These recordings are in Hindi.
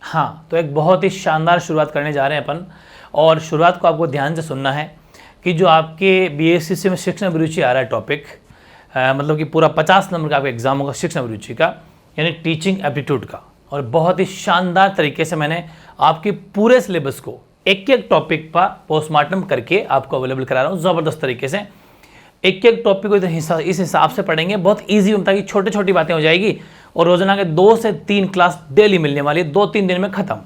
हाँ, तो एक बहुत ही शानदार शुरुआत करने जा रहे हैं अपन, और शुरुआत को आपको ध्यान से सुनना है कि जो आपके बीएससी में शिक्षण अभिरुचि आ रहा है टॉपिक, मतलब कि पूरा 50 नंबर का आपका एग्जाम होगा शिक्षण अभिरुचि का, यानी टीचिंग एप्टीट्यूड का। और बहुत ही शानदार तरीके से मैंने आपके पूरे सिलेबस को एक एक टॉपिक पर पोस्टमार्टम करके आपको अवेलेबल करा रहा हूँ ज़बरदस्त तरीके से। एक एक टॉपिक को इस हिसाब से पढ़ेंगे, बहुत ईजी होता है कि छोटी छोटी बातें हो जाएगी, और रोजाना के 2 से 3 क्लास डेली मिलने वाली है, 2-3 दिन में खत्म।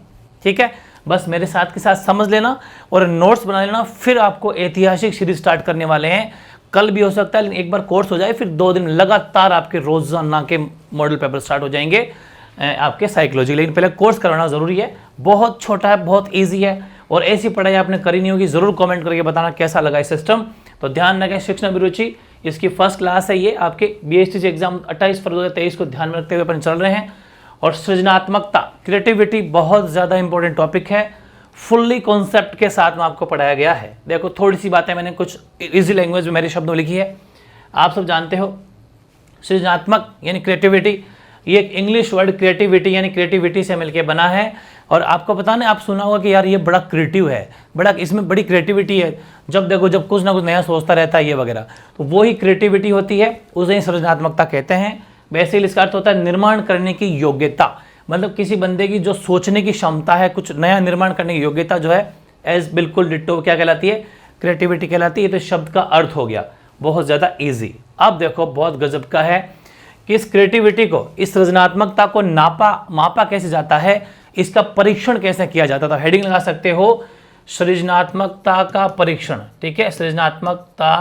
ठीक है, बस मेरे साथ के साथ समझ लेना और नोट्स बना लेना। फिर आपको ऐतिहासिक सीरीज स्टार्ट करने वाले हैं, कल भी हो सकता है, लेकिन एक बार कोर्स हो जाए फिर 2 दिन लगातार आपके रोजाना के मॉडल पेपर स्टार्ट हो जाएंगे आपके साइकोलॉजी। लेकिन पहले कोर्स करवाना जरूरी है, बहुत छोटा है, बहुत ईजी है, और ऐसी पढ़ाई आपने करी नहीं होगी। जरूर कमेंट करके बताना कैसा लगा इस सिस्टम। तो ध्यान रखें, शिक्षण अभिरुचि इसकी फर्स्ट क्लास है ये, आपके बीएससी एग्जाम 28 फरवरी 2023 को ध्यान में रखते हुए अपन चल रहे हैं। और सृजनात्मकता, क्रिएटिविटी बहुत ज़्यादा इंपॉर्टेंट टॉपिक है, फुल्ली कॉन्सेप्ट के साथ में आपको पढ़ाया गया है। देखो थोड़ी सी बातें मैंने कुछ इजी लैंग्वेज में मेरे शब्दों में लिखी है, आप सब जानते हो। सृजनात्मक यानी क्रिएटिविटी, ये एक इंग्लिश वर्ड क्रिएटिविटी यानी क्रिएटिविटी से मिलकर बना है। और आपको पता नहीं, आप सुना होगा कि यार ये बड़ा क्रिएटिव है, बड़ा इसमें बड़ी क्रिएटिविटी है, जब देखो जब कुछ ना कुछ नया सोचता रहता है ये वगैरह, तो वो ही क्रिएटिविटी होती है, उसे ही सृजनात्मकता कहते हैं। वैसे ही इसका अर्थ होता है निर्माण करने की योग्यता, मतलब किसी बंदे की जो सोचने की क्षमता है, कुछ नया निर्माण करने की योग्यता जो है, एज बिल्कुल डिट्टो क्या कहलाती है, क्रिएटिविटी कहलाती है। तो शब्द का अर्थ हो गया बहुत ज़्यादा ईजी। अब देखो बहुत गजब का है कि इस क्रिएटिविटी को, इस सृजनात्मकता को मापा कैसे जाता है, इसका परीक्षण कैसे किया जाता है। तो हेडिंग लगा सकते हो, सृजनात्मकता का परीक्षण। ठीक है, सृजनात्मकता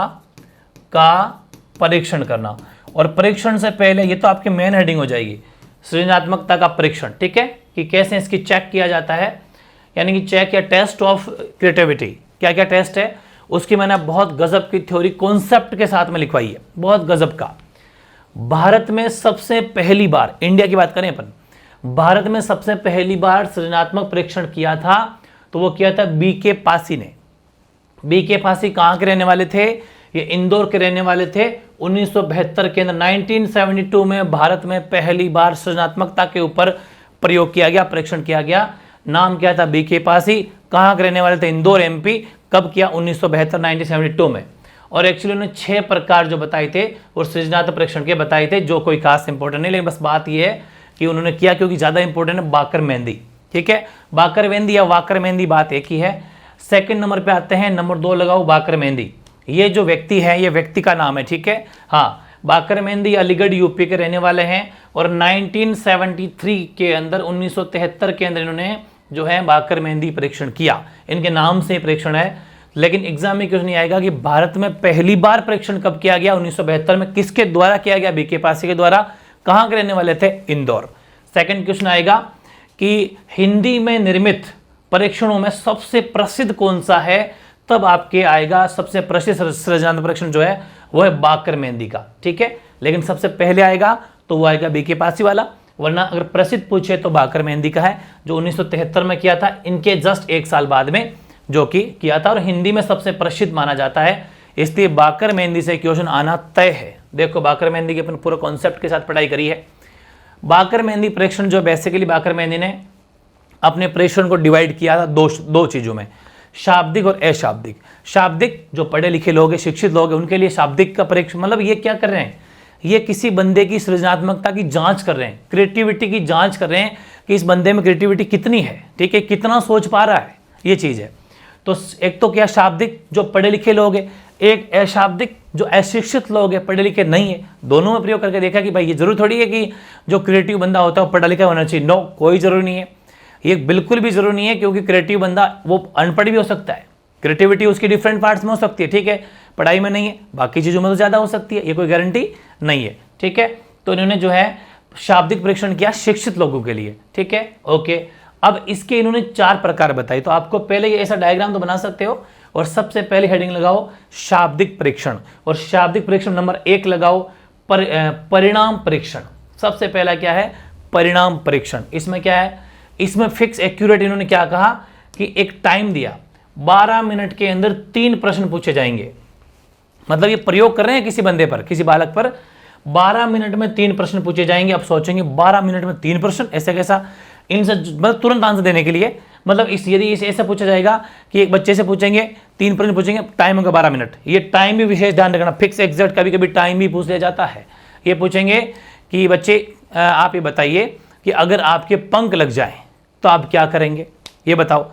का परीक्षण करना। और परीक्षण से पहले, ये तो आपकी मेन हेडिंग हो जाएगी, सृजनात्मकता का परीक्षण। ठीक है, कि कैसे इसकी चेक किया जाता है, यानी कि चेक या टेस्ट ऑफ क्रिएटिविटी, क्या क्या टेस्ट है उसकी मैंने बहुत गजब की थ्योरी कॉन्सेप्ट के साथ में लिखवाई है, बहुत गजब का। भारत में सबसे पहली बार, इंडिया की बात करें अपन, भारत में सबसे पहली बार सृजनात्मक परीक्षण किया था, तो वो किया था बीके पासी ने। बीके पासी कहाँ के रहने वाले थे, ये इंदौर के रहने वाले थे। 1972 के अंदर 1972 में भारत में पहली बार सृजनात्मकता के ऊपर प्रयोग किया गया, परीक्षण किया गया। नाम क्या था, बीके पासी। कहाँ के रहने वाले थे, इंदौर एमपी। कब किया, 1972 में। और एक्चुअली उन्होंने 6 प्रकार जो बताए थे और सृजनात्मक परीक्षण के बताए थे, जो कोई खास इंपॉर्टेंट नहीं, लेकिन बस बात यह है कि उन्होंने किया क्योंकि ज़्यादा इंपॉर्टेंट है बाकर मेहंदी। ठीक है, बाकर मेहंदी या वाकर मेहंदी बात एक ही है। सेकंड नंबर पे आते हैं, नंबर 2 लगाओ बाकर मेहंदी। ये जो व्यक्ति है, ये व्यक्ति का नाम है। ठीक है, हाँ, बाकर मेहंदी अलीगढ़ यूपी के रहने वाले हैं। और 1973 के अंदर, 1973 के अंदर इन्होंने जो है बाकर मेहंदी परीक्षण किया, इनके नाम से परीक्षण है। लेकिन एग्जाम में क्वेश्चन नहीं आएगा कि भारत में पहली बार परीक्षण कब किया गया, 1972 में, किसके द्वारा किया गया, बीके पासी के द्वारा। कहाँ के रहने वाले थे, इंदौर। सेकंड क्वेश्चन आएगा कि हिंदी में निर्मित परीक्षणों में सबसे प्रसिद्ध कौन सा है, तब आपके आएगा सबसे प्रसिद्ध सृजनात्मक परीक्षण जो है वो है बाकर मेहंदी का। ठीक है, लेकिन सबसे पहले आएगा तो वो आएगा बीके पासी वाला, वरना अगर प्रसिद्ध पूछे तो बाकर मेहंदी का है, जो 1973 में किया था, इनके जस्ट 1 साल बाद में जो कि किया था, और हिंदी में सबसे प्रसिद्ध माना जाता है, इसलिए बाकर मेहंदी से क्वेश्चन आना तय है। देखो बाकर मेहंदी के अपन पूरे कॉन्सेप्ट के साथ पढ़ाई करी है। बाकर मेहंदी परीक्षण जो बेसिकली बाकर मेहंदी ने अपने परीक्षण को डिवाइड किया था दो चीजों में, शाब्दिक और अशाब्दिक। शाब्दिक जो पढ़े लिखे लोग हैं, शिक्षित लोग हैं, उनके लिए शाब्दिक का परीक्षण, मतलब ये क्या कर रहे हैं, ये किसी बंदे की सृजनात्मकता की जांच कर रहे हैं, क्रिएटिविटी की जांच कर रहे हैं कि इस बंदे में क्रिएटिविटी कितनी है। ठीक है, कितना सोच पा रहा है, ये चीज है। तो एक तो क्या शाब्दिक जो पढ़े लिखे लोग हैं, एक अशाब्दिक जो अशिक्षित लोग हैं, पढ़े लिखे नहीं है। दोनों में प्रयोग करके देखा कि भाई ये जरूर थोड़ी है कि जो क्रिएटिव बंदा होता है वो पढ़ा लिखा होना चाहिए। नो, कोई जरूरी नहीं है, ये बिल्कुल भी जरूरी नहीं है, क्योंकि क्रिएटिव बंदा वो अनपढ़ भी हो सकता है। क्रिएटिविटी उसकी डिफरेंट पार्ट्स में हो सकती है। ठीक है, पढ़ाई में नहीं है, बाकी चीजों में तो ज्यादा हो सकती है, ये कोई गारंटी नहीं है। ठीक है, तो इन्होंने जो है शाब्दिक परीक्षण किया शिक्षित लोगों के लिए। ठीक है, ओके। अब इसके इन्होंने 4 प्रकार बताए, तो आपको पहले ये ऐसा डायग्राम तो बना सकते हो, और सबसे पहले हेडिंग लगाओ शाब्दिक परीक्षण, और शाब्दिक परीक्षण नंबर 1 लगाओ परिणाम परीक्षण। सबसे पहला क्या है, परिणाम परीक्षण। इसमें क्या है, इसमें फिक्स एक्यूरेट इन्होंने क्या कहा कि एक टाइम दिया, 12 मिनट के अंदर 3 प्रश्न पूछे जाएंगे। मतलब ये प्रयोग कर रहे हैं किसी बंदे पर, किसी बालक पर, 12 मिनट में 3 प्रश्न पूछे जाएंगे। अब सोचेंगे 12 मिनट में 3 प्रश्न, ऐसे कैसा। इनसे मतलब तुरंत आंसर देने के लिए, मतलब इस यदि इसे ऐसा पूछा जाएगा कि एक बच्चे से पूछेंगे 3 प्रश्न पूछेंगे, टाइम होगा 12 मिनट। ये टाइम भी विशेष ध्यान रखना, फिक्स एग्जैक्ट, कभी कभी टाइम भी पूछ लिया जाता है। ये पूछेंगे कि बच्चे आप ये बताइए कि अगर आपके पंख लग जाए तो आप क्या करेंगे, ये बताओ।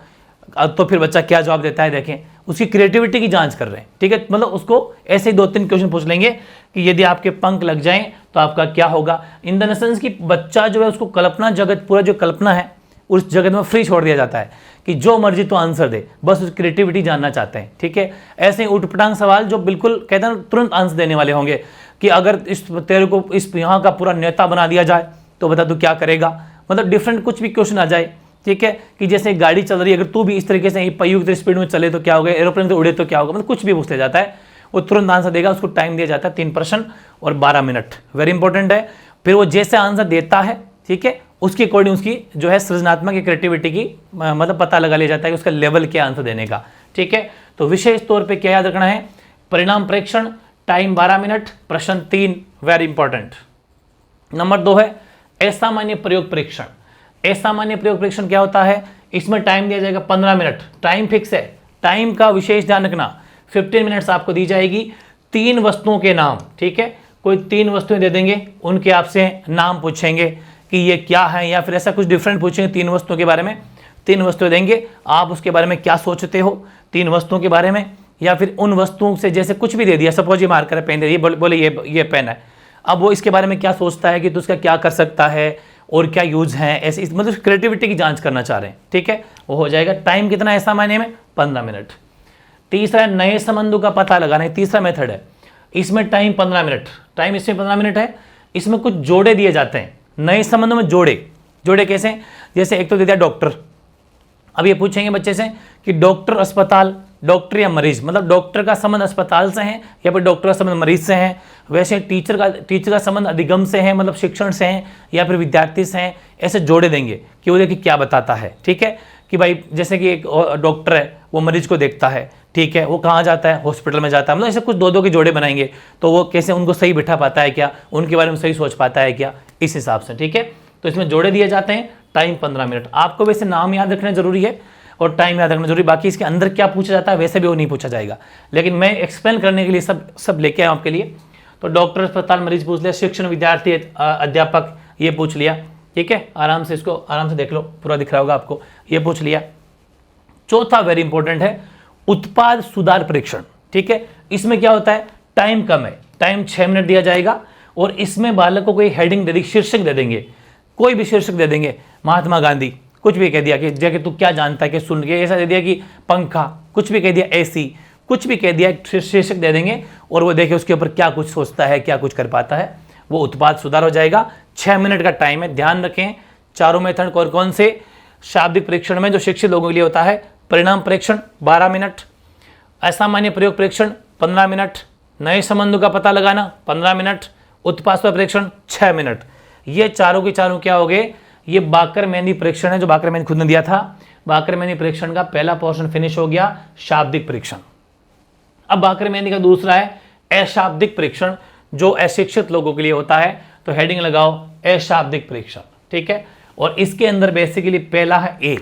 तो फिर बच्चा क्या जवाब देता है, देखें उसकी क्रिएटिविटी की जांच कर रहे हैं, ठीक है। मतलब उसको ऐसे ही 2-3 क्वेश्चन पूछ लेंगे कि यदि आपके पंख लग जाएं तो आपका क्या होगा। इन द सेंस कि बच्चा जो है उसको कल्पना जगत, पूरा जो कल्पना है उस जगत में फ्री छोड़ दिया जाता है कि जो मर्जी तो आंसर दे, बस उसकी क्रिएटिविटी जानना चाहते हैं, ठीक है। ऐसे ही उटपटांग सवाल जो बिल्कुल कहते हैं तुरंत आंसर देने वाले होंगे कि अगर तेरे को इस यहाँ का पूरा नेता बना दिया जाए तो बता तू क्या करेगा। मतलब डिफरेंट कुछ भी क्वेश्चन आ जाए, ठीक है, कि जैसे गाड़ी चल रही है, अगर तू भी इस तरीके से पहियों की स्पीड में चले तो क्या होगा, एरोप्लेन से उड़े तो क्या होगा, मतलब कुछ भी पूछ लिया जाता है, वो तुरंत आंसर देगा। उसको टाइम दिया जाता है 3 प्रश्न और 12 मिनट, वेरी इंपॉर्टेंट है। फिर वो जैसे आंसर देता है, ठीक है, उसके अकॉर्डिंग उसकी जो है सृजनात्मक या क्रिएटिविटी की मतलब पता लगा लिया जाता है कि उसका लेवल क्या आंसर देने का, ठीक है। तो विशेष तौर पे क्या याद रखना है, परिणाम प्रेक्षण, टाइम 12 मिनट, प्रश्न 3 वेरी इंपॉर्टेंट। नंबर 2 है असामान्य प्रयोग परीक्षण। असामान्य प्रयोग परीक्षण क्या होता है, इसमें टाइम दिया जाएगा 15 मिनट, टाइम फिक्स है, टाइम का विशेष ध्यान रखना। 15 मिनट्स आपको दी जाएगी, 3 वस्तुओं के नाम, ठीक है, कोई 3 वस्तुएं दे देंगे, उनके आपसे नाम पूछेंगे कि ये क्या है, या फिर ऐसा कुछ डिफरेंट पूछेंगे 3 वस्तुओं के बारे में। 3 वस्तुएं देंगे, आप उसके बारे में क्या सोचते हो 3 वस्तुओं के बारे में, या फिर उन वस्तुओं से जैसे कुछ भी दे दिया, सपोज ये मार्कर पेन दे दिया, बोले ये पेन है, अब वो इसके बारे में क्या सोचता है कि तो उसका क्या कर सकता है और क्या यूज है, ऐसे मतलब क्रिएटिविटी की जांच करना चाह रहे हैं, ठीक है, वो हो जाएगा। टाइम कितना है सामान्य में, 15 मिनट। तीसरा है नए संबंधों का पता लगाना है, तीसरा मेथड है, इसमें टाइम 15 मिनट, टाइम इसमें 15 मिनट है। इसमें कुछ जोड़े दिए जाते हैं, नए संबंधों में जोड़े कैसे, जैसे एक तो दे दिया डॉक्टर, अब ये पूछेंगे बच्चे से कि डॉक्टर अस्पताल, डॉक्टर या मरीज, मतलब डॉक्टर का संबंध अस्पताल से है या फिर डॉक्टर का संबंध मरीज से है। वैसे टीचर का संबंध अधिगम से है, मतलब शिक्षण से है, या फिर विद्यार्थी से है। ऐसे जोड़े देंगे कि वो देखिए क्या बताता है, ठीक है, कि भाई जैसे कि एक डॉक्टर है वो मरीज को देखता है, ठीक है, वो कहाँ जाता है, हॉस्पिटल में जाता है, मतलब ऐसे कुछ 2-2 के जोड़े बनाएंगे तो वो कैसे उनको सही बिठा पाता है क्या, उनके बारे में सही सोच पाता है क्या, इस हिसाब से, ठीक है। तो इसमें जोड़े दिए जाते हैं, टाइम 15 मिनट। आपको वैसे नाम याद रखना जरूरी है और टाइम याद रखना जरूरी, बाकी इसके अंदर क्या पूछा जाता है वैसे भी वो नहीं पूछा जाएगा, लेकिन मैं एक्सप्लेन करने के लिए सब लेके आया आपके लिए। तो डॉक्टर, अस्पताल, मरीज पूछ लिया, शिक्षण, विद्यार्थी, अध्यापक ये पूछ लिया, ठीक है, आराम से इसको आराम से देख लो, पूरा दिख रहा होगा आपको, ये पूछ लिया। चौथा वेरी इंपॉर्टेंट है उत्पाद सुधार परीक्षण, ठीक है। इसमें क्या होता है, टाइम कम है, टाइम 6 मिनट दिया जाएगा और इसमें बालक को कोई हेडिंग दे देंगे, शीर्षक दे देंगे, कोई भी शीर्षक दे देंगे, महात्मा गांधी, कुछ भी कह दिया कि जैसे तू क्या जानता है कि सुन के, ऐसा दे दिया कि पंखा, कुछ भी कह दिया, एसी, कुछ भी कह दिया, शीर्षक दे देंगे और वो देखे उसके ऊपर क्या कुछ सोचता है, क्या कुछ कर पाता है, वो उत्पाद सुधार हो जाएगा। 6 मिनट का टाइम है, ध्यान रखें। चारों मेथड कौन कौन से, शाब्दिक परीक्षण में जो शिक्षित लोगों के लिए होता है, परिणाम परीक्षण 12 मिनट, असामान्य प्रयोग परीक्षण 15 मिनट, नए संबंधों का पता लगाना 15 मिनट, उत्पाद सुधार परीक्षण 6 मिनट। ये चारों के चारों क्या हो गए, ये बाकर-मैनी परीक्षण है जो बाकर-मैनी खुद ने दिया था। बाकर-मैनी परीक्षण का पहला पोर्शन फिनिश हो गया, शाब्दिक परीक्षण। अब बाकर-मैनी का दूसरा है अशाब्दिक परीक्षण जो अशिक्षित लोगों के लिए होता है, तो हेडिंग लगाओ अशाब्दिक परीक्षण, ठीक है। और इसके अंदर बेसिकली पहला है ए,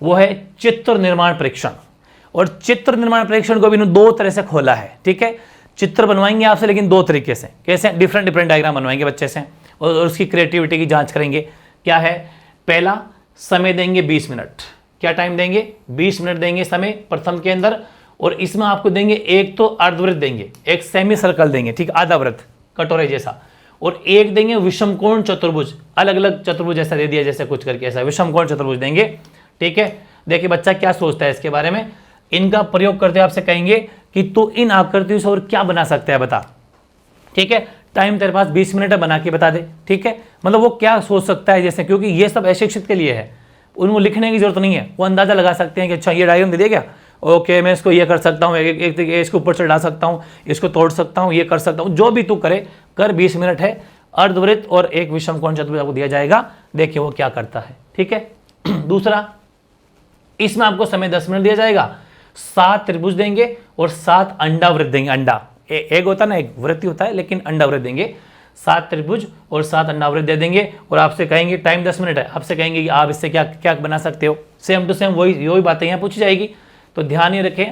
वो है चित्र निर्माण परीक्षण। और चित्र निर्माण परीक्षण को भी 2 तरह से खोला है, ठीक है। चित्र बनवाएंगे आपसे लेकिन 2 तरीके से, कैसे, डिफरेंट डायग्राम बनवाएंगे बच्चे से और उसकी क्रिएटिविटी की जांच करेंगे। क्या है, पहला समय देंगे 20 मिनट, क्या टाइम देंगे, 20 मिनट देंगे समय प्रथम के अंदर, और इसमें आपको देंगे एक तो अर्धवृत्त देंगे, एक सेमी सर्कल देंगे, ठीक, आधा वृत्त कटोरे जैसा, और एक देंगे विषमकोण चतुर्भुज, अलग अलग चतुर्भुज जैसा दे दिया, जैसे कुछ करके ऐसा विषमकोण चतुर्भुज देंगे, ठीक है। देखिए बच्चा क्या सोचता है इसके बारे में, इनका प्रयोग करते आपसे कहेंगे कि तू इन आकृतियों से और क्या बना सकता है बता, ठीक है। टाइम तेरे पास 20 मिनट है, बना के बता दे, ठीक है। मतलब वो क्या सोच सकता है, जैसे, क्योंकि ये सब अशिक्षित के लिए है, उनको लिखने की जरूरत नहीं है, वो अंदाजा लगा सकते हैं कि अच्छा ये डायग्राम दे दिया क्या, ओके मैं इसको ये कर सकता हूँ, एक इसके ऊपर चढ़ा सकता हूँ, इसको तोड़ सकता हूँ, ये कर सकता हूँ, जो भी तू करे कर, 20 मिनट है। अर्धवृत्त और एक विषमकोण चतुर्भुज आपको दिया जाएगा, देखिए वो क्या करता है, ठीक है। दूसरा, इसमें आपको समय 10 मिनट दिया जाएगा, 7 त्रिभुज देंगे और 7 अंडा वृत्त देंगे। अंडा एक होता है ना, एक वृत्ति होता है, लेकिन अंडा वृत्त देंगे, 7 त्रिभुज और 7 अंडावृत्त दे देंगे और आपसे कहेंगे टाइम 10 मिनट है, आपसे कहेंगे कि आप इससे क्या क्या बना सकते हो। सेम टू सेम वही बातें यहाँ पूछी जाएगी। तो ध्यान ये रखें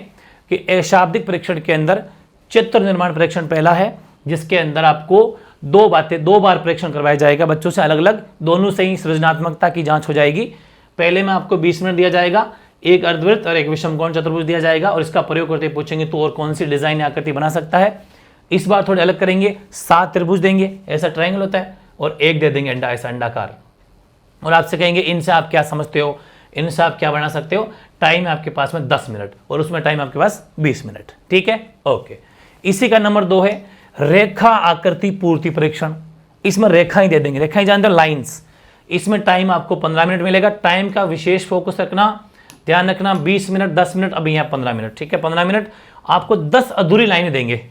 कि अशाब्दिक परीक्षण के अंदर चित्र निर्माण परीक्षण पहला है, जिसके अंदर आपको 2 बार परीक्षण करवाया जाएगा बच्चों से अलग अलग, दोनों से ही सृजनात्मकता की जांच हो जाएगी। पहले में आपको 20 मिनट दिया जाएगा, एक अर्धवृत्त और एक विषमकोण चतुर्भुज दिया जाएगा और इसका प्रयोग करते पूछेंगे तो और कौन सी डिजाइन या आकृति बना सकता है। इस बार थोड़े अलग करेंगे, 7 त्रिभुज देंगे, ऐसा ट्रायंगल होता है, और एक दे देंगे अंडा, ऐसा अंडाकार, और आपसे कहेंगे इनसे आप क्या समझते हो, इनसे आप क्या बना सकते हो। टाइम है आपके पास में 10 मिनट और उसमें टाइम आपके पास 20 मिनट। ठीक है, ओके। इसी का नंबर 2 है रेखा आकृति पूर्ति परीक्षण। इसमें रेखा ही दे देंगे, रेखा ही जानते हो, लाइन्स। इसमें टाइम आपको 15 मिनट मिलेगा। टाइम का विशेष फोकस रखना, ध्यान रखना, 20 मिनट, 10 मिनट, अभी यहाँ 15 मिनट। ठीक है, 15 मिनट आपको 10 अधूरी लाइनें देंगे,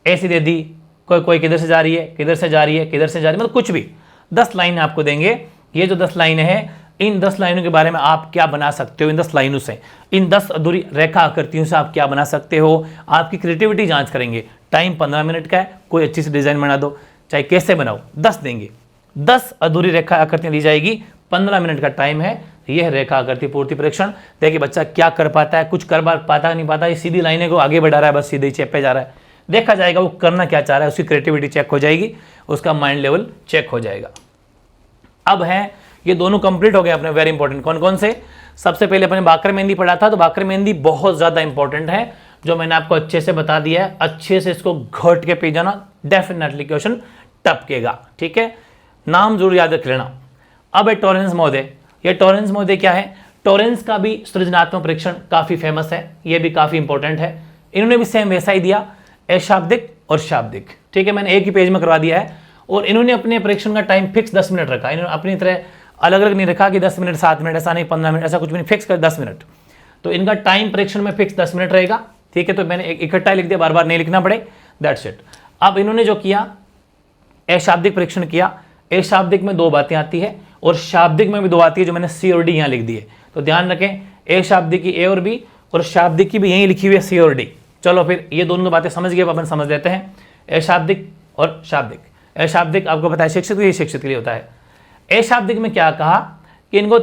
ऐसी दे दी, कोई किधर से जा रही है, किधर से जा रही है, किधर से जा रही है, मतलब कुछ भी 10 लाइन आपको देंगे। ये जो 10 लाइनें हैं, इन 10 लाइनों के बारे में आप क्या बना सकते हो, इन 10 लाइनों से, इन 10 अधूरी रेखा आकृतियों से आप क्या बना सकते हो, आपकी क्रिएटिविटी जांच करेंगे। टाइम 15 मिनट का है, कोई अच्छी सी डिजाइन बना दो, चाहे कैसे बनाओ, 10 देंगे, 10 अधूरी रेखा आकृतियां दी जाएगी, 15 मिनट का टाइम है। यह रेखा आकृति पूर्ति परीक्षण। देखिए बच्चा क्या कर पाता है, कुछ कर पाता नहीं पाता, ये सीधी लाइनें को आगे बढ़ा रहा है, बस सीधे ही चेपे जा रहा है। देखा जाएगा वो करना क्या चाह रहा है, उसकी क्रिएटिविटी चेक हो जाएगी, उसका माइंड लेवल चेक हो जाएगा। अब है ये दोनों कंप्लीट हो गए अपने, वेरी इंपॉर्टेंट। कौन कौन से? सबसे पहले अपने बाकर मेहंदी पढ़ा था, तो बाकर मेहंदी बहुत ज्यादा इंपॉर्टेंट है, जो मैंने आपको अच्छे से बता दिया है। अच्छे से इसको घट के पी जाना, डेफिनेटली क्वेश्चन टपकेगा। ठीक है, नाम जरूर याद रख लेना। अब है टॉरेंस महोदय। ये टॉरेंस महोदय क्या है? टॉरेंस का भी सृजनात्मक परीक्षण काफी फेमस है, ये भी काफी इंपॉर्टेंट है। इन्होंने भी सेम वैसा ही दिया, अशाब्दिक और शाब्दिक। ठीक है, मैंने एक ही पेज में करवा दिया है, और इन्होंने अपने परीक्षण का टाइम फिक्स 10 मिनट रखा। इन्होंने अपनी तरह अलग अलग नहीं रखा कि 10 मिनट, 7 मिनट, ऐसा नहीं, 15 मिनट, ऐसा कुछ भी नहीं, फिक्स कर 10 मिनट। तो इनका टाइम परीक्षण में फिक्स 10 मिनट रहेगा। ठीक है, तो मैंने इकट्ठा लिख दिया, बार बार नहीं लिखना पड़े, दैट्स इट। अब इन्होंने जो किया, अशाब्दिक परीक्षण किया। अशाब्दिक में 2 बातें आती है और शाब्दिक में भी 2 आती है, जो मैंने सी और डी यहाँ लिख दिए। तो ध्यान रखें, अशाब्दिक की ए और बी, और शाब्दिक की भी यहीं लिखी हुई है सी और डी। चलो फिर ये दोनों बातें समझ गए, अपन समझ लेते हैं अशाब्दिक और शाब्दिक। अशाब्दिक आपको पता है शिक्षित के लिए होता है। अशाब्दिक में क्या कहा कि इनको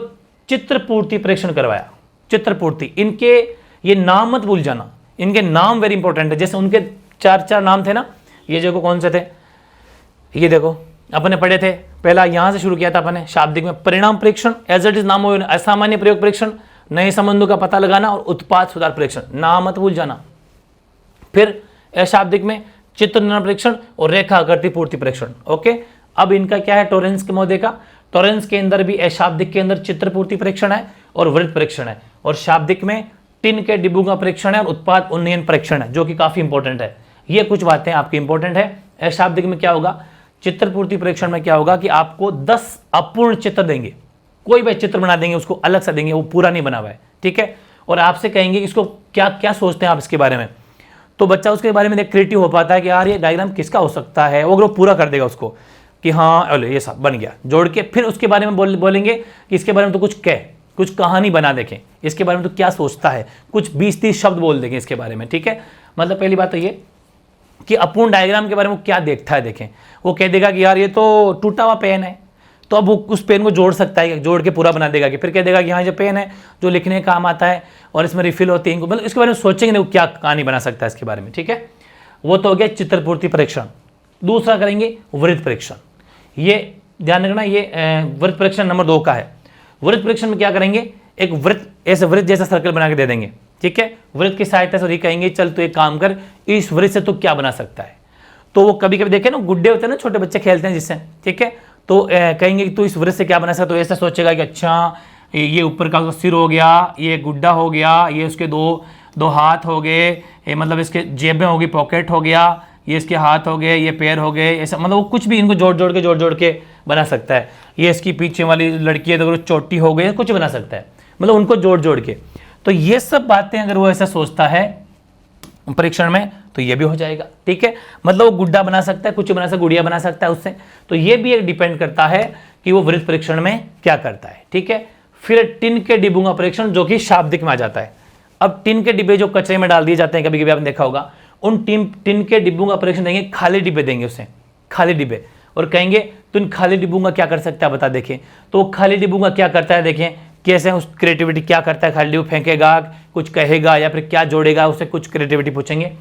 चित्र पूर्ति परीक्षण करवाया। चित्र पूर्ति, इनके ये नाम मत भूल जाना, इनके नाम वेरी इंपॉर्टेंट है। जैसे उनके 4 नाम थे ना, ये देखो कौन से थे, ये देखो अपने पढ़े थे। पहला यहां से शुरू किया था अपने शाब्दिक में, परिणाम परीक्षण, एज इट इज नाम, असामान्य प्रयोग परीक्षण, नए संबंधों का पता लगाना, और उत्पाद सुधार परीक्षण, नाम मत भूल जाना। फिर अशाब्दिक में चित्र निर्माण परीक्षण और रेखा आकृति पूर्ति परीक्षण। ओके, अब इनका क्या है टॉरेंस के महोदय का? टॉरेंस के अंदर भी अशाब्दिक के अंदर चित्र पूर्ति परीक्षण है और वृत्त परीक्षण है, और शाब्दिक में टिन के डिब्बों का परीक्षण है और उत्पाद उन्नयन परीक्षण है, जो कि काफी इंपॉर्टेंट है। ये कुछ बातें आपकी इंपॉर्टेंट है। अशाब्दिक में क्या होगा, चित्र पूर्ति परीक्षण में क्या होगा कि आपको 10 अपूर्ण चित्र देंगे, कोई भी चित्र बना देंगे, उसको अलग से देंगे, वो पूरा नहीं बना हुआ है। ठीक है, और आपसे कहेंगे कि इसको क्या क्या सोचते हैं आप इसके बारे में। तो बच्चा उसके बारे में क्रिएटिव हो पाता है कि यार ये डायग्राम किसका हो सकता है, वो अगर वो पूरा कर देगा उसको कि हाँ अरे ये सब बन गया, जोड़ के फिर उसके बारे में बोलेंगे कि इसके बारे में तो कुछ कहानी बना देखें, इसके बारे में तो क्या सोचता है, कुछ 20-30 शब्द बोल देंगे इसके बारे में। ठीक है, मतलब पहली बात तो ये कि अपूर्ण डायग्राम के बारे में वो क्या देखता है, देखें। वो कह देगा कि यार ये तो टूटा हुआ पेन है, तो अब वो उस पेन को जोड़ सकता है, जोड़ के पूरा बना देगा। कि फिर कह देगा कि यहाँ जो पेन है जो लिखने का काम आता है और इसमें रिफिल होती है, मतलब इसके बारे में सोचेंगे वो क्या कहानी बना सकता है इसके बारे में। ठीक है, वो तो हो गया चित्र पूर्ति परीक्षण। दूसरा करेंगे वृत्त परीक्षण। ये ध्यान रखना, ये वृत्त परीक्षण नंबर 2 का है। वृत्त परीक्षण में क्या करेंगे, एक वृत्त, ऐसे वृत्त जैसा सर्कल बना के दे देंगे। ठीक है, वृत्त की सहायता से ये कहेंगे चल तू एक काम कर, इस वृत्त से तू क्या बना सकता है। तो वो कभी कभी देखे ना, गुड्डे होते हैं ना, छोटे बच्चे खेलते हैं जिससे। ठीक है, तो कहेंगे कि तू इस वृत्त से क्या बना सकता है, तो ऐसा सोचेगा कि अच्छा ये ऊपर का सिर हो गया, ये गुड्डा हो गया, ये उसके दो हाथ हो गए, मतलब इसके जेबें होगी, पॉकेट हो गया, ये इसके हाथ हो गए, ये पैर हो गए, ऐसा मतलब वो कुछ भी इनको जोड़ के बना सकता है। ये इसकी पीछे वाली लड़की है तो चोटी हो गई, कुछ बना सकता है, मतलब उनको जोड़ के। तो ये सब बातें अगर वो ऐसा सोचता है परीक्षण में तो ये भी हो जाएगा। ठीक है, मतलब वो गुड्डा बना सकता है, कुछ बना सकता है, गुड़िया बना सकता है उससे। तो ये भी एक डिपेंड करता है कि वो वृत्त परीक्षण में क्या करता है। ठीक है, फिर टिन के डिब्बों का परीक्षण, जो कि शाब्दिक में आ जाता है। अब टिन के डिब्बे जो कचरे में डाल दिए जाते हैं, कभी कभी आपने देखा होगा, उन टिन के डिब्बों का परीक्षण देंगे, खाली डिब्बे देंगे उसे, खाली डिब्बे, और कहेंगे तुम खाली डिब्बों का क्या कर सकता है बता देखें। तो वो खाली डिब्बों का क्या करता है देखें, कैसे उस क्रिएटिविटी क्या करता है, खाली डिब्बू फेंकेगा, कुछ कहेगा या फिर क्या जोड़ेगा, उससे कुछ क्रिएटिविटी पूछेंगे।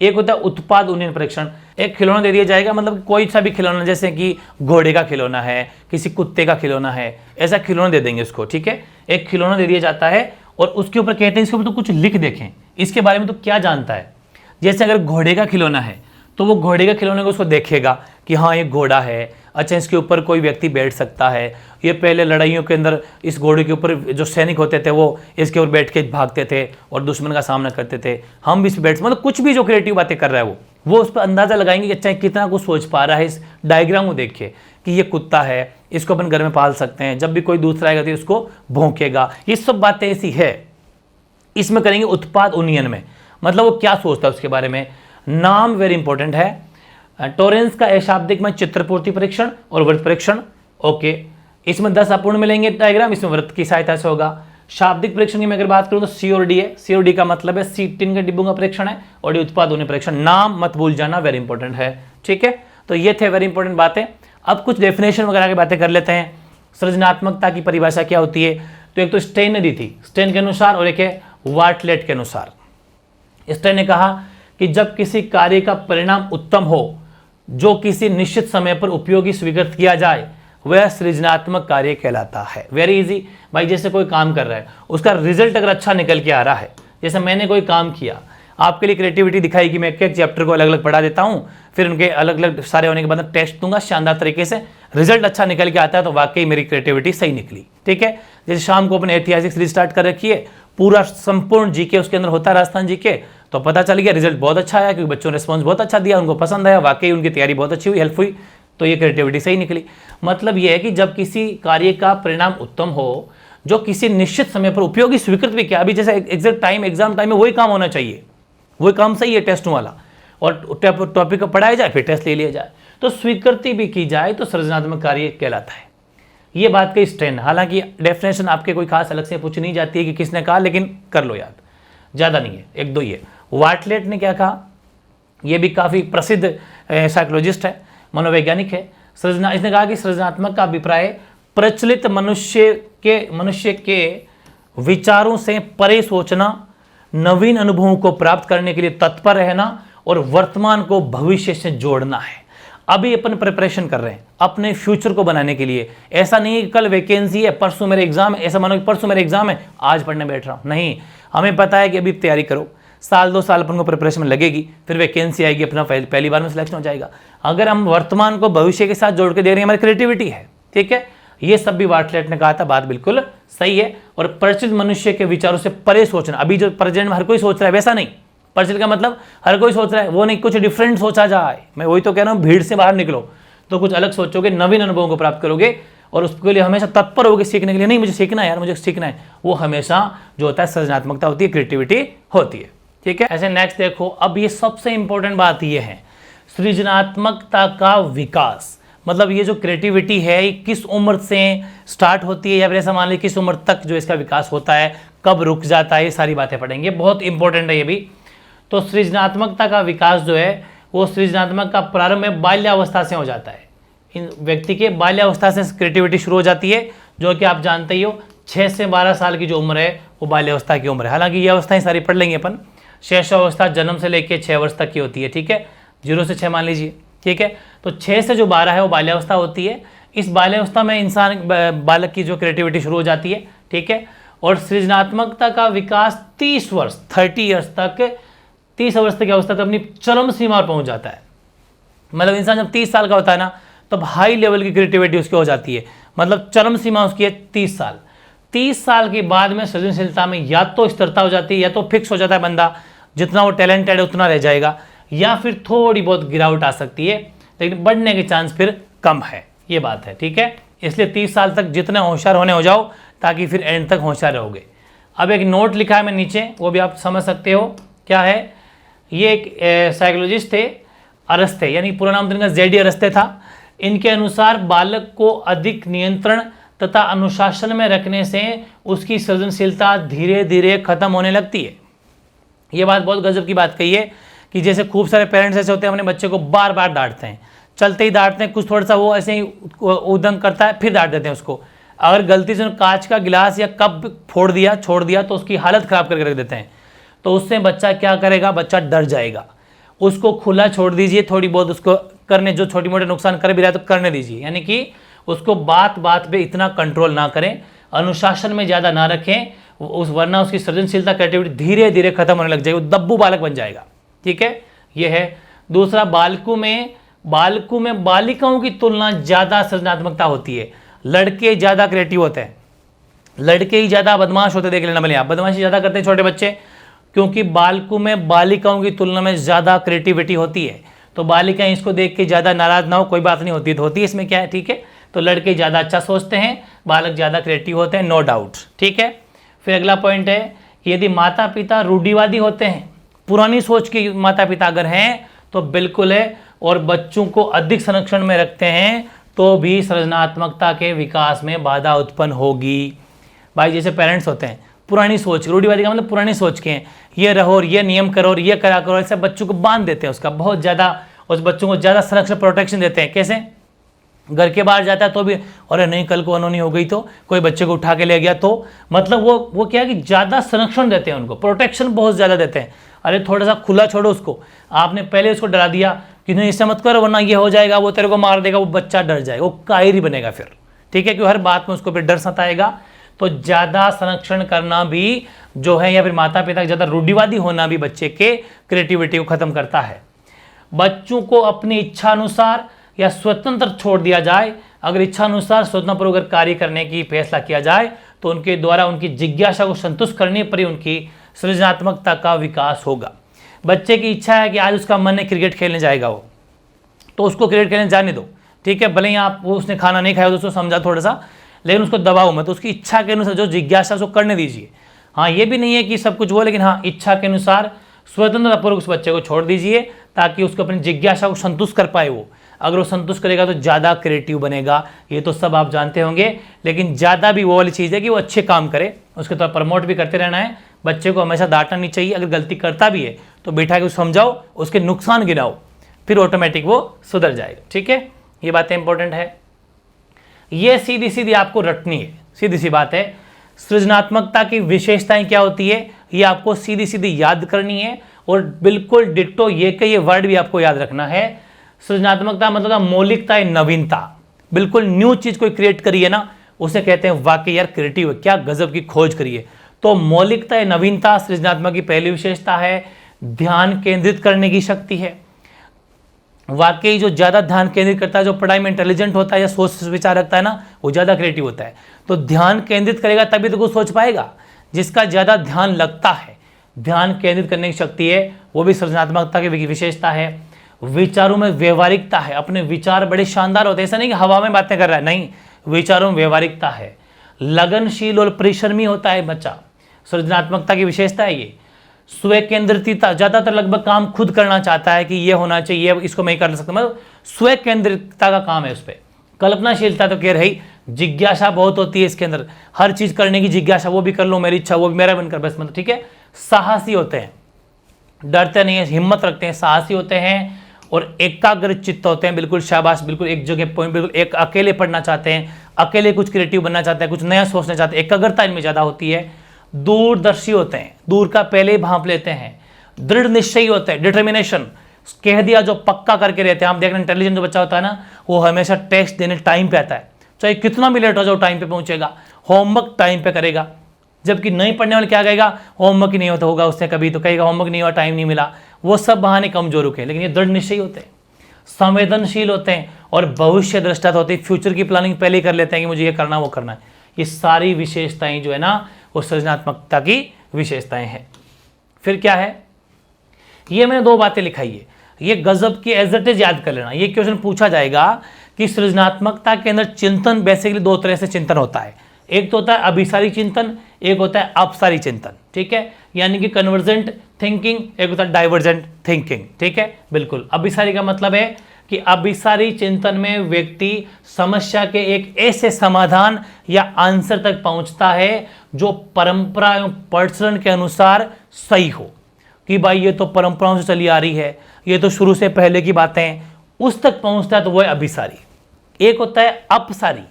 एक होता है उत्पाद उन्नयन परीक्षण, एक खिलौना दे दिया जाएगा, मतलब कोई सा भी खिलौना, जैसे कि घोड़े का खिलौना है, किसी कुत्ते का खिलौना है, ऐसा खिलौना दे देंगे उसको, ठीक है। एक खिलौना दे दिया जाता है और उसके ऊपर कहते हैं इसके ऊपर तो कुछ लिख देखें, इसके बारे में तो क्या जानता है। जैसे अगर घोड़े का खिलौना है तो वो घोड़े का खिलौने को उसको देखेगा कि हाँ ये घोड़ा है, अच्छा इसके ऊपर कोई व्यक्ति बैठ सकता है, ये पहले लड़ाइयों के अंदर इस घोड़े के ऊपर जो सैनिक होते थे वो इसके ऊपर बैठ के भागते थे और दुश्मन का सामना करते थे, हम भी इस बैठ, मतलब कुछ भी जो क्रिएटिव बातें कर रहा है वो उस पर अंदाजा लगाएंगे कि अच्छा कितना कुछ सोच पा रहा है इस डायग्राम को देख के, कि ये कुत्ता है, इसको अपन घर में पाल सकते हैं, जब भी कोई दूसरा आएगा तो उसको भौंकेगा, ये सब बातें ऐसी है। इसमें करेंगे उत्पाद उन्नयन में, मतलब वो क्या सोचता है उसके बारे में। नाम वेरी इंपॉर्टेंट है। टॉरेंस का अशाब्दिक में चित्रपूर्ति परीक्षण और वृत्त परीक्षण, ओके, इसमें 10 अपूर्ण मिलेंगे डायग्राम, इसमें वृत्त की सहायता से होगा। शाब्दिक परीक्षण की मैं अगर बात करूं तो सी और डी है, सी और डी का मतलब है सी-10 के डिब्बों का परीक्षण है और ये उत्पाद उन्नयन परीक्षण, नाम मत भूल जाना, वेरी इंपॉर्टेंट है, ठीक है। तो ये थे वेरी इंपॉर्टेंट बातें। अब कुछ डेफिनेशन वगैरह की बातें कर लेते हैं। सृजनात्मकता की परिभाषा क्या होती है, तो एक तो स्टेनरी थी, स्टेन के अनुसार, और एक है वार्टलेट के अनुसार। स्टेन ने कहा कि जब किसी कार्य का परिणाम उत्तम हो जो किसी निश्चित समय पर उपयोगी स्वीकृत किया जाए वह सृजनात्मक कार्य कहलाता है। वेरी इजी भाई, जैसे कोई काम कर रहा है उसका रिजल्ट अगर अच्छा निकल के आ रहा है, जैसे मैंने कोई काम किया, आपके लिए क्रिएटिविटी दिखाई कि मैं एक चैप्टर को अलग अलग पढ़ा देता हूँ, फिर उनके अलग अलग सारे होने के बाद टेस्ट दूंगा शानदार तरीके से, रिजल्ट अच्छा निकल के आता है तो वाकई मेरी क्रिएटिविटी सही निकली, ठीक है। जैसे शाम को अपने ऐतिहासिक सीरीज स्टार्ट कर रखी है, पूरा संपूर्ण जीके उसके अंदर होता है, राजस्थान जीके, तो पता चल गया रिजल्ट बहुत अच्छा आया क्योंकि बच्चों ने रिस्पॉन्स बहुत अच्छा दिया, उनको पसंद आया, वाकई उनकी तैयारी बहुत अच्छी हुई, हेल्प हुई, तो ये क्रिएटिविटी सही निकली। मतलब ये है कि जब किसी कार्य का परिणाम उत्तम हो जो किसी निश्चित समय पर उपयोगी स्वीकृत भी किया, अभी जैसे एग्जैक्ट टाइम एग्जाम टाइम में वही काम होना चाहिए, वही काम सही है टेस्ट वाला, और टॉपिक को पढ़ाया जाए फिर टेस्ट ले लिया जाए, तो स्वीकृति भी की जाए तो सृजनात्मक कार्य कहलाता है। ये बात का स्ट्रेन, हालांकि डेफिनेशन आपके कोई खास अलग से पूछी नहीं जाती है कि किसने कहा, लेकिन कर लो याद, ज़्यादा नहीं है, एक दो ही है। वार्टलेट ने क्या कहा, यह भी काफ़ी प्रसिद्ध साइकोलॉजिस्ट है, मनोवैज्ञानिक है। इसने कहा कि सृजनात्मक का अभिप्राय प्रचलित मनुष्य के विचारों से परे सोचना, नवीन अनुभवों को प्राप्त करने के लिए तत्पर रहना और वर्तमान को भविष्य से जोड़ना है। अभी अपन प्रिपरेशन कर रहे हैं अपने फ्यूचर को बनाने के लिए, ऐसा नहीं है कि कल वैकेंसी है परसों मेरे एग्जाम है, ऐसा मानो कि परसों मेरे एग्जाम है आज पढ़ने बैठ रहा हूं, नहीं, हमें पता है कि अभी तैयारी करो, साल 2 साल अपन को प्रिपरेशन में लगेगी, फिर वैकेंसी आएगी, अपना पहली बार में सिलेक्शन हो जाएगा। अगर हम वर्तमान को भविष्य के साथ जोड़ के दे रहे हैं, हमारी क्रिएटिविटी है, ठीक है। ये सब भी वार्टलेट ने कहा था, बात बिल्कुल सही है। और परिचित मनुष्य के विचारों से परे सोचना, अभी जो प्रेजेंट में हर कोई सोच रहा है वैसा नहीं, परिचित का मतलब हर कोई सोच रहा है वो नहीं, कुछ डिफरेंट सोचा जाए। मैं वही तो कह रहा हूँ, भीड़ से बाहर निकलो तो कुछ अलग सोचोगे, नवीन अनुभवों को प्राप्त करोगे और उसके लिए हमेशा तत्पर होगे सीखने के लिए, नहीं मुझे सीखना है यार, मुझे सीखना है, वो हमेशा जो होता है सृजनात्मकता होती है, क्रिएटिविटी होती है, ठीक है। ऐसे नेक्स्ट देखो, अब ये सबसे इंपॉर्टेंट बात ये है, सृजनात्मकता का विकास, मतलब ये जो क्रिएटिविटी है ये किस उम्र से स्टार्ट होती है, या फिर ऐसा मान लीजिए किस उम्र तक जो इसका विकास होता है, कब रुक जाता है, ये सारी बातें पढ़ेंगे, बहुत इंपॉर्टेंट है ये भी। तो सृजनात्मकता का विकास जो है वो सृजनात्मक का प्रारंभ में बाल्यावस्था से हो जाता है। इन व्यक्ति के बाल्यावस्था से क्रिएटिविटी शुरू हो जाती है, जो कि आप जानते ही हो 6 से 12 साल की जो उम्र है वो बाल्यावस्था की उम्र है। हालांकि ये अवस्थाएं सारी पढ़ लेंगे अपन। शैशवावस्था जन्म से लेकर 6 वर्ष तक की होती है, ठीक है, 0 से 6 मान लीजिए, ठीक है। तो 6 से जो 12 है वो बाल्यावस्था होती है। इस बाल्यावस्था में इंसान बालक की जो क्रिएटिविटी शुरू हो जाती है, ठीक है। और सृजनात्मकता का विकास 30 वर्ष 30 ईयर्स तक, 30 वर्ष तक अवस्था तक अपनी चरम सीमा पर पहुंच जाता है। मतलब इंसान जब 30 साल का होता है ना, तब हाई लेवल की क्रिएटिविटी उसकी हो जाती है, मतलब चरम सीमा उसकी है 30 साल। 30 साल के बाद में सृजनशीलता में या तो स्थिरता हो जाती है, या तो फिक्स हो जाता है बंदा, जितना वो टैलेंटेड है उतना रह जाएगा, या फिर थोड़ी बहुत गिरावट आ सकती है, लेकिन बढ़ने के चांस फिर कम है, ये बात है, ठीक है। इसलिए 30 साल तक जितने होशियार होने हो जाओ, ताकि फिर एंड तक होशियार रहोगे। अब एक नोट लिखा है मैं नीचे, वो भी आप समझ सकते हो क्या है। ये एक साइकोलॉजिस्ट थे, अरस्ते, यानी पूरा नाम तो इनका जेडी अरस्ते था। इनके अनुसार बालक को अधिक नियंत्रण तथा अनुशासन में रखने से उसकी सृजनशीलता धीरे धीरे खत्म होने लगती है। ये बात बहुत गजब की बात कही है कि जैसे खूब सारे पेरेंट्स ऐसे होते हैं अपने बच्चे को बार बार डांटते हैं, चलते ही डांटते हैं, कुछ थोड़ा सा वो ऐसे ही उदंग करता है फिर डांट देते हैं उसको। अगर गलती से कांच का गिलास या कप फोड़ दिया छोड़ दिया तो उसकी हालत ख़राब करके रख देते हैं। तो उससे बच्चा क्या करेगा, बच्चा डर जाएगा। उसको खुला छोड़ दीजिए, थोड़ी बहुत उसको करने, जो छोटी मोटे नुकसान कर भी रहा है तो करने दीजिए, यानी कि उसको बात बात पे इतना कंट्रोल ना करें, अनुशासन में ज़्यादा ना रखें, वरना उसकी सृजनशीलता क्रिएटिविटी धीरे धीरे खत्म होने लग जाएगी, वो दब्बू बालक बन जाएगा। ठीक है, ये है। दूसरा, बालकों में बालिकाओं की तुलना ज़्यादा सृजनात्मकता होती है। लड़के ज़्यादा क्रिएटिव होते हैं, लड़के ही ज़्यादा बदमाश होते, देख लेना भले आप, बदमाशी ज़्यादा करते हैं छोटे बच्चे, क्योंकि बालकों में बालिकाओं की तुलना में ज़्यादा क्रिएटिविटी होती है। तो बालिकाएं इसको देख के ज़्यादा नाराज ना हो, कोई बात नहीं होती, तो होती है, इसमें क्या है। ठीक है, तो लड़के ज़्यादा अच्छा सोचते हैं, बालक ज़्यादा क्रिएटिव होते हैं, नो डाउट। ठीक है, फिर अगला पॉइंट है कि यदि माता पिता रूढ़िवादी होते हैं, पुरानी सोच के माता पिता अगर हैं तो बिल्कुल है, और बच्चों को अधिक संरक्षण में रखते हैं तो भी सृजनात्मकता के विकास में बाधा उत्पन्न होगी। भाई जैसे पेरेंट्स होते हैं पुरानी सोच, रूढ़िवादी का मतलब पुरानी सोच के हैं, ये रहो और ये नियम करो और ये करा करो, ऐसे बच्चों को बांध देते हैं, उसका बहुत ज़्यादा, उस बच्चों को ज़्यादा संरक्षण प्रोटेक्शन देते हैं। कैसे, घर के बाहर जाता है तो भी अरे नहीं कल को अनहोनी हो गई तो, कोई बच्चे को उठा के ले गया तो, मतलब वो क्या है कि ज़्यादा संरक्षण देते हैं, उनको प्रोटेक्शन बहुत ज़्यादा देते हैं। अरे थोड़ा सा खुला छोड़ो उसको, आपने पहले उसको डरा दिया कि नहीं इससे मत करो वरना ये हो जाएगा, वो तेरे को मार देगा, वो बच्चा डर जाएगा, वो कायरी बनेगा फिर। ठीक है, क्योंकि हर बात में उसको फिर डर सताएगा। तो ज़्यादा संरक्षण करना भी जो है, या फिर माता पिता ज़्यादा रूढ़िवादी होना भी बच्चे के क्रिएटिविटी को ख़त्म करता है। बच्चों को अपनी इच्छा अनुसार या स्वतंत्र छोड़ दिया जाए, अगर इच्छा अनुसार स्वतंत्रपूर्वक कार्य करने की फैसला किया जाए तो उनके द्वारा उनकी जिज्ञासा को संतुष्ट करने पर ही उनकी सृजनात्मकता का विकास होगा। बच्चे की इच्छा है कि आज उसका मन है क्रिकेट खेलने जाएगा वो, तो उसको क्रिकेट खेलने जाने दो। ठीक है, भले ही आप वो उसने खाना नहीं खाया तो उसको समझा थोड़ा सा, लेकिन उसको दबाओ मत, उसकी इच्छा के अनुसार जो जिज्ञासा उसको करने दीजिए। हाँ, ये भी नहीं है कि सब कुछ वो, लेकिन हाँ इच्छा के अनुसार स्वतंत्रतापूर्वक उस बच्चे को छोड़ दीजिए ताकि उसको अपनी जिज्ञासा को संतुष्ट कर पाए वो। अगर वो संतुष्ट करेगा तो ज़्यादा क्रिएटिव बनेगा, ये तो सब आप जानते होंगे। लेकिन ज़्यादा भी वो वाली चीज़ है कि वो अच्छे काम करे, उसके तरफ प्रमोट भी करते रहना है। बच्चे को हमेशा डांटना नहीं चाहिए, अगर गलती करता भी है तो बैठा के उसको समझाओ, उसके नुकसान गिनाओ, फिर ऑटोमेटिक वो सुधर जाएगा। ठीक है, ये बातें इंपॉर्टेंट है, ये सीधी सीधी आपको रटनी है, सीधी सी बात है। सृजनात्मकता की विशेषताएं क्या होती है ये आपको सीधी सीधी याद करनी है, और बिल्कुल डिट्टो ये वर्ड भी आपको याद रखना है। सृजनात्मकता मतलब मौलिकता है, नवीनता, बिल्कुल न्यू चीज कोई क्रिएट करी है ना, उसे कहते हैं वाकई यार क्रिएटिव है, क्या गजब की खोज करी है। तो मौलिकता है, नवीनता सृजनात्मक की पहली विशेषता है। ध्यान केंद्रित करने की शक्ति है, वाकई जो ज़्यादा ध्यान केंद्रित करता है, जो पढ़ाई में इंटेलिजेंट होता है या सोच विचार रखता है ना, वो ज़्यादा क्रिएटिव होता है। तो ध्यान केंद्रित करेगा तभी तो कुछ सोच पाएगा, जिसका ज़्यादा ध्यान लगता है, ध्यान केंद्रित करने की शक्ति है, वो भी सृजनात्मकता की विशेषता है। विचारों में व्यवहारिकता है, अपने विचार बड़े शानदार होते हैं, ऐसा नहीं कि हवा में बातें कर रहा है, नहीं, विचारों में व्यवहारिकता है। लगनशील और परिश्रमी होता है बच्चा, सृजनात्मकता की विशेषता है ये। स्व केंद्रितता, ज़्यादातर लगभग काम खुद करना चाहता है कि ये होना चाहिए, इसको मैं कर सकता, मतलब स्व केंद्रितता का काम है उस पर। कल्पनाशीलता तो कह रही, जिज्ञासा बहुत होती है इसके अंदर, हर चीज़ करने की जिज्ञासा, वो भी कर लो मेरी इच्छा, वो भी मेरा बनकर बस, मतलब ठीक है। साहसी होते हैं, डरते नहीं है, हिम्मत रखते हैं, साहसी होते हैं और एकाग्र चित्त होते हैं, बिल्कुल शाबाश, बिल्कुल एक जगह पॉइंट, बिल्कुल एक अकेले पढ़ना चाहते हैं, अकेले कुछ क्रिएटिव बनना चाहते हैं, कुछ नया सोचना चाहते हैं, एकाग्रता इनमें ज़्यादा होती है। दूरदर्शी होते हैं, दूर का पहले ही भांप लेते हैं। दृढ़ निश्चयी होते हैं, डिटर्मिनेशन, कह दिया जो पक्का करके रहते हैं। आप देख रहे हैं इंटेलिजेंट जो बच्चा होता है ना, वो हमेशा टेस्ट देने टाइम पे आता है, चाहे कितना भी लेट हो जाओ टाइम पे पहुंचेगा, होमवर्क टाइम पे करेगा। जबकि नहीं पढ़ने वाले क्या कहेगा, होमवर्क ही नहीं होता होगा उससे, कभी तो कहेगा होमवर्क नहीं हुआ, टाइम नहीं मिला, वो सब बहाने कमजोर रुके। लेकिन ये दृढ़ निश्चयी होते हैं, संवेदनशील होते हैं और भविष्य दृष्टा होते हैं, फ्यूचर की प्लानिंग पहले ही कर लेते हैं कि मुझे ये करना वो करना है। ये सारी विशेषताएं जो है ना, वो सृजनात्मकता की विशेषताएं हैं। फिर क्या है, ये मैंने दो बातें लिखाई है, ये गजब की एज इट इज याद कर लेना। ये क्वेश्चन पूछा जाएगा कि सृजनात्मकता के अंदर चिंतन बेसिकली दो तरह से चिंतन होता है, एक तो होता है अभिसारी चिंतन, एक होता है अपसारी चिंतन, ठीक है, यानी कि कन्वर्जेंट थिंकिंग, एक होता है डाइवर्जेंट थिंकिंग, ठीक है, बिल्कुल। अभिसारी का मतलब है कि अभिसारी चिंतन में व्यक्ति समस्या के एक ऐसे समाधान या आंसर तक पहुंचता है जो परंपरा एवं प्रचलन के अनुसार सही हो, कि भाई ये तो परंपराओं से चली आ रही है, ये तो शुरू से पहले की बातें, उस तक पहुंचता है तो वो है अभिसारी। एक होता है अपसारी।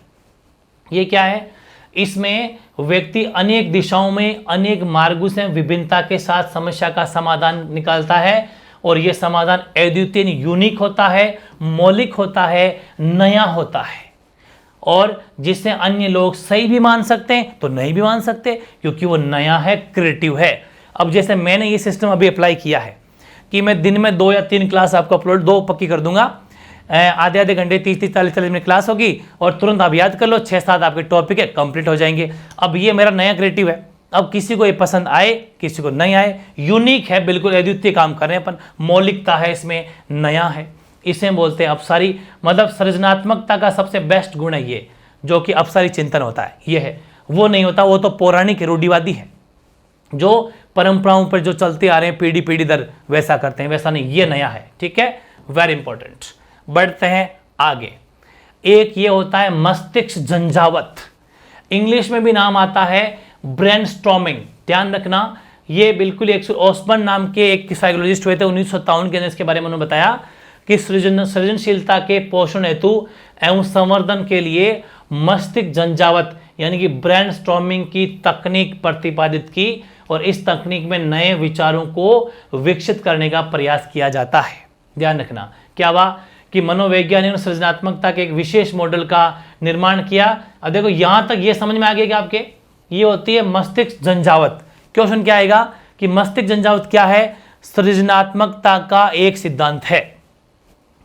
ये क्या है? इसमें व्यक्ति अनेक दिशाओं में अनेक मार्गों से विभिन्नता के साथ समस्या का समाधान निकालता है और यह समाधान अद्वितीय यूनिक होता है, मौलिक होता है, नया होता है और जिसे अन्य लोग सही भी मान सकते हैं तो नहीं भी मान सकते क्योंकि वो नया है, क्रिएटिव है। अब जैसे मैंने ये सिस्टम अभी अप्लाई किया है कि मैं दिन में 2 या 3 क्लास आपको अपलोड 2 पक्की कर दूंगा, आधे आधे घंटे 30-30 40-40 मिनट क्लास होगी और तुरंत आप याद कर लो 6-7 आपके टॉपिक है, कंप्लीट हो जाएंगे। अब ये मेरा नया क्रिएटिव है। अब किसी को ये पसंद आए किसी को नहीं आए, यूनिक है, बिल्कुल अद्वितीय काम कर रहे हैं अपन, मौलिकता है इसमें, नया है, इसे बोलते हैं अपसारी। मतलब सृजनात्मकता का सबसे बेस्ट गुण है ये, जो कि अपसारी चिंतन होता है, ये है। वो नहीं होता, वो तो पौराणिक रूढ़िवादी है जो परंपराओं पर जो चलते आ रहे हैं पीढ़ी पीढ़ी दर वैसा करते हैं, वैसा नहीं, ये नया है। ठीक है, वेरी इंपॉर्टेंट। बढ़ते हैं आगे। एक ये होता है मस्तिष्क झंझावत, इंग्लिश में भी नाम आता है ब्रेनस्टॉर्मिंग। ध्यान रखना, ये बिल्कुल एक ओस्बर्न नाम के एक साइकोलॉजिस्ट हुए थे 1957 के अंदर, इसके बारे में उन्होंने बताया कि सृजनशीलता के पोषण हेतु एवं संवर्धन के लिए मस्तिष्क झंझावत यानी कि ब्रेनस्टॉर्मिंग की तकनीक प्रतिपादित की और इस तकनीक में नए विचारों को विकसित करने का प्रयास किया जाता है। ध्यान रखना, क्या हुआ कि मनोवैज्ञानिक ने सृजनात्मकता के एक विशेष मॉडल का निर्माण किया। अब देखो यहां तक ये समझ में आ गया कि आपके ये होती है मस्तिष्क झंझावत। क्वेश्चन क्या आएगा कि मस्तिष्क झंझावत क्या है? सृजनात्मकता का एक सिद्धांत है।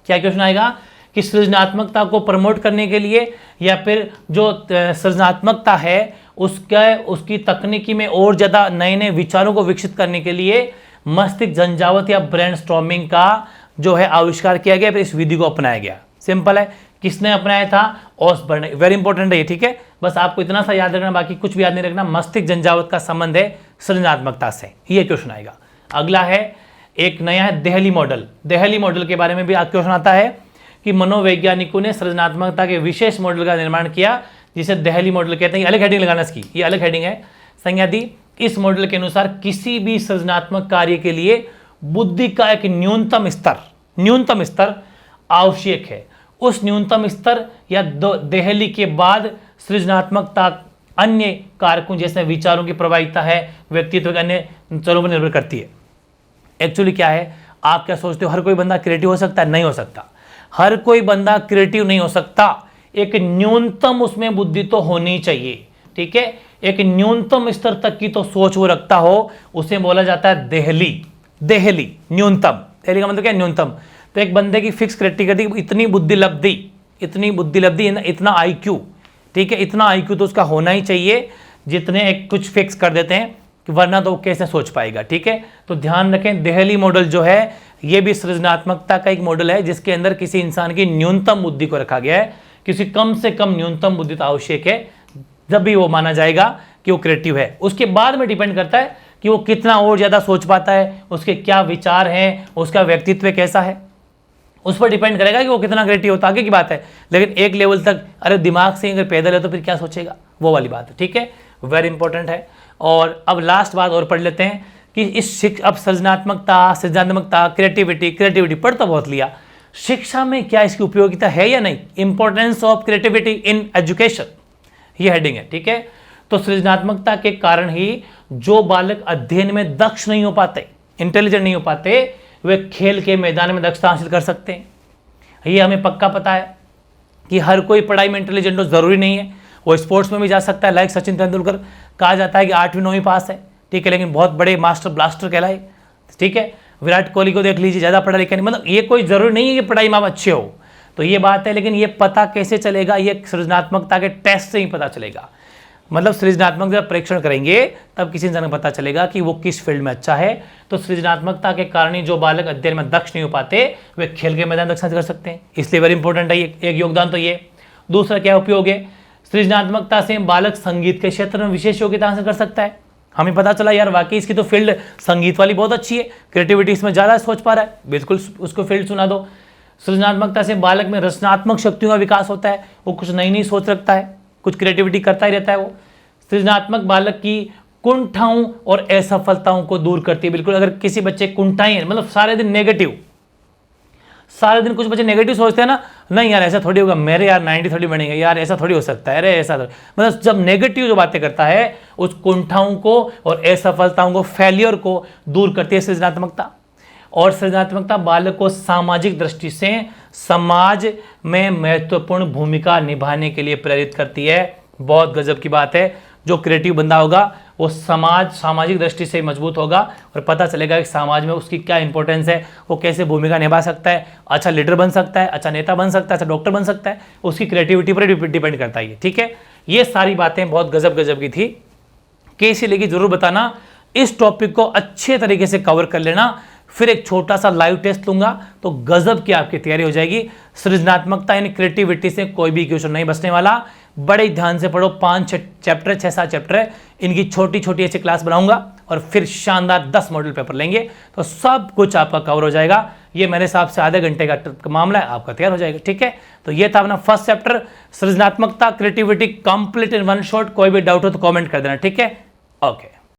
क्या क्वेश्चन आएगा कि सृजनात्मकता को प्रमोट करने के लिए या फिर जो सृजनात्मकता है उसकी तकनीकी में और ज़्यादा नए नए विचारों को विकसित करने के लिए मस्तिष्क झंझावत या ब्रेनस्टॉर्मिंग का जो है आविष्कार किया गया, फिर इस विधि को अपनाया गया। सिंपल है, किसने अपनाया था? ओसबर्न। वेरी इंपॉर्टेंट है ये, ठीक है, बस आपको इतना सा याद रखना, बाकी कुछ भी याद नहीं रखना। मस्तिष्क झंझावत का संबंध है सृजनात्मकता से, ये क्वेश्चन आएगा। अगला है एक नया है देहली मॉडल। देहली मॉडल के बारे में भी क्वेश्चन आता है कि मनोवैज्ञानिकों ने सृजनात्मकता के विशेष मॉडल का निर्माण किया जिसे देहली मॉडल कहते हैं। अलग हेडिंग लगाना इसकी, ये अलग हेडिंग है। संज्ञा दी, इस मॉडल के अनुसार किसी भी सृजनात्मक कार्य के लिए बुद्धि का एक न्यूनतम स्तर आवश्यक है। उस न्यूनतम स्तर या देहली के बाद सृजनात्मकता अन्य कारकों जैसे विचारों की प्रभाविता है, व्यक्तित्व के अन्य चरों पर निर्भर करती है। एक्चुअली क्या है, आप क्या सोचते हो हर कोई बंदा क्रिएटिव हो सकता है? नहीं हो सकता। हर कोई बंदा क्रिएटिव नहीं हो सकता। एक न्यूनतम उसमें बुद्धि तो होनी चाहिए, ठीक है, एक न्यूनतम स्तर तक की तो सोच वो रखता हो, उसे बोला जाता है देहली न्यूनतम। देहली का मतलब क्या? न्यूनतम। तो एक बंदे की फिक्स क्राइटेरिया थी, इतनी बुद्धि लब्धि, इतना आईक्यू, ठीक है, इतना आईक्यू तो उसका होना ही चाहिए, जितने एक कुछ फिक्स कर देते हैं, वरना तो कैसे सोच पाएगा। ठीक है, तो ध्यान रखें, देहली मॉडल जो है ये भी सृजनात्मकता का एक मॉडल है जिसके अंदर किसी इंसान की न्यूनतम बुद्धि को रखा गया है। किसी कम से कम न्यूनतम बुद्धि तो आवश्यक है, जब भी वो माना जाएगा कि वो क्रिएटिव है। उसके बाद में डिपेंड करता है कि वो कितना और ज़्यादा सोच पाता है, उसके क्या विचार हैं, उसका व्यक्तित्व कैसा है, उस पर डिपेंड करेगा कि वो कितना क्रिएटिव होता है, आगे की बात है। लेकिन एक लेवल तक अरे दिमाग से अगर पैदल है तो फिर क्या सोचेगा, वो वाली बात है। ठीक है, वेरी इंपॉर्टेंट है। और अब लास्ट बात और पढ़ लेते हैं कि इस अब सृजनात्मकता क्रिएटिविटी पढ़ तो बहुत लिया, शिक्षा में क्या इसकी उपयोगिता है या नहीं? Importance of creativity in education, ये हेडिंग है। ठीक है, तो सृजनात्मकता के कारण ही जो बालक अध्ययन में दक्ष नहीं हो पाते, इंटेलिजेंट नहीं हो पाते, वे खेल के मैदान में दक्षता हासिल कर सकते हैं। ये हमें पक्का पता है कि हर कोई पढ़ाई में इंटेलिजेंट हो जरूरी नहीं है, वो स्पोर्ट्स में भी जा सकता है। लाइक सचिन तेंदुलकर, कहा जाता है कि 8वीं 9वीं पास है, ठीक है, लेकिन बहुत बड़े मास्टर ब्लास्टर कहलाए। ठीक है, विराट कोहली को देख लीजिए, ज़्यादा पढ़ा लिखा नहीं, मतलब ये कोई जरूरी नहीं है कि पढ़ाई में आप अच्छे हो, तो ये बात है। लेकिन ये पता कैसे चलेगा? ये सृजनात्मकता के टेस्ट से ही पता चलेगा। मतलब सृजनात्मक जब परीक्षण करेंगे तब किसी इंसान को पता चलेगा कि वो किस फील्ड में अच्छा है। तो सृजनात्मकता के कारण ही जो बालक अध्ययन में दक्ष नहीं हो पाते, वे खेल के मैदान दक्षता कर सकते हैं, इसलिए वेरी इंपॉर्टेंट है ये एक योगदान। तो ये दूसरा क्या उपयोग है, सृजनात्मकता से बालक संगीत के क्षेत्र में विशेष योग्यता हासिल कर सकता है। हमें पता चला यार वाकई इसकी तो फील्ड संगीत वाली बहुत अच्छी है, क्रिएटिविटी इसमें ज़्यादा सोच पा रहा है, बिल्कुल उसको फील्ड चुना दो। सृजनात्मकता से बालक में रचनात्मक शक्तियों का विकास होता है, वो कुछ नई नई सोच रखता है, कुछ क्रिएटिविटी करता ही रहता है। वो सृजनात्मक बालक की कुंठाओं और असफलताओं को दूर करती है। बिल्कुल, अगर किसी बच्चे कुंठाएं मतलब सारे दिन नेगेटिव, सारे दिन कुछ बच्चे नेगेटिव सोचते हैं ना, नहीं यार ऐसा थोड़ी होगा, मेरे यार 90 थोड़ी बनेंगे, यार ऐसा थोड़ी हो सकता है, अरे ऐसा मतलब जब नेगेटिव जो बातें करता है उस कुंठाओं को और असफलताओं को, फेलियर को दूर करती है सृजनात्मकता। और सृजनात्मकता बालक को सामाजिक दृष्टि से समाज में महत्वपूर्ण भूमिका निभाने के लिए प्रेरित करती है। बहुत गजब की बात है, जो क्रिएटिव बंदा होगा वो सामाजिक दृष्टि से मजबूत होगा और पता चलेगा कि समाज में उसकी क्या इंपॉर्टेंस है, वो कैसे भूमिका निभा सकता है, अच्छा लीडर बन सकता है, अच्छा नेता बन सकता है, अच्छा डॉक्टर बन सकता है, उसकी क्रिएटिविटी पर डिपेंड करता है। ठीक है, ये सारी बातें बहुत गजब की थी। कैसी लगी जरूर बताना। इस टॉपिक को अच्छे तरीके से कवर कर लेना, फिर एक छोटा सा लाइव टेस्ट लूंगा तो गजब की आपकी तैयारी हो जाएगी। सृजनात्मकता यानी क्रिएटिविटी से कोई भी क्वेश्चन नहीं बचने वाला। बड़े ध्यान से पढ़ो, 5-6 चैप्टर, 6-7 चैप्टर है, इनकी छोटी छोटी ऐसी क्लास बनाऊंगा और फिर शानदार 10 मॉडल पेपर लेंगे तो सब कुछ आपका कवर हो जाएगा। ये मेरे हिसाब से आधे घंटे का मामला है, आपका तैयार हो जाएगा। ठीक है, तो ये था अपना फर्स्ट चैप्टर, सृजनात्मकता, creativity, complete in one shot. कोई भी डाउट हो तो कॉमेंट कर देना। ठीक है, ओके।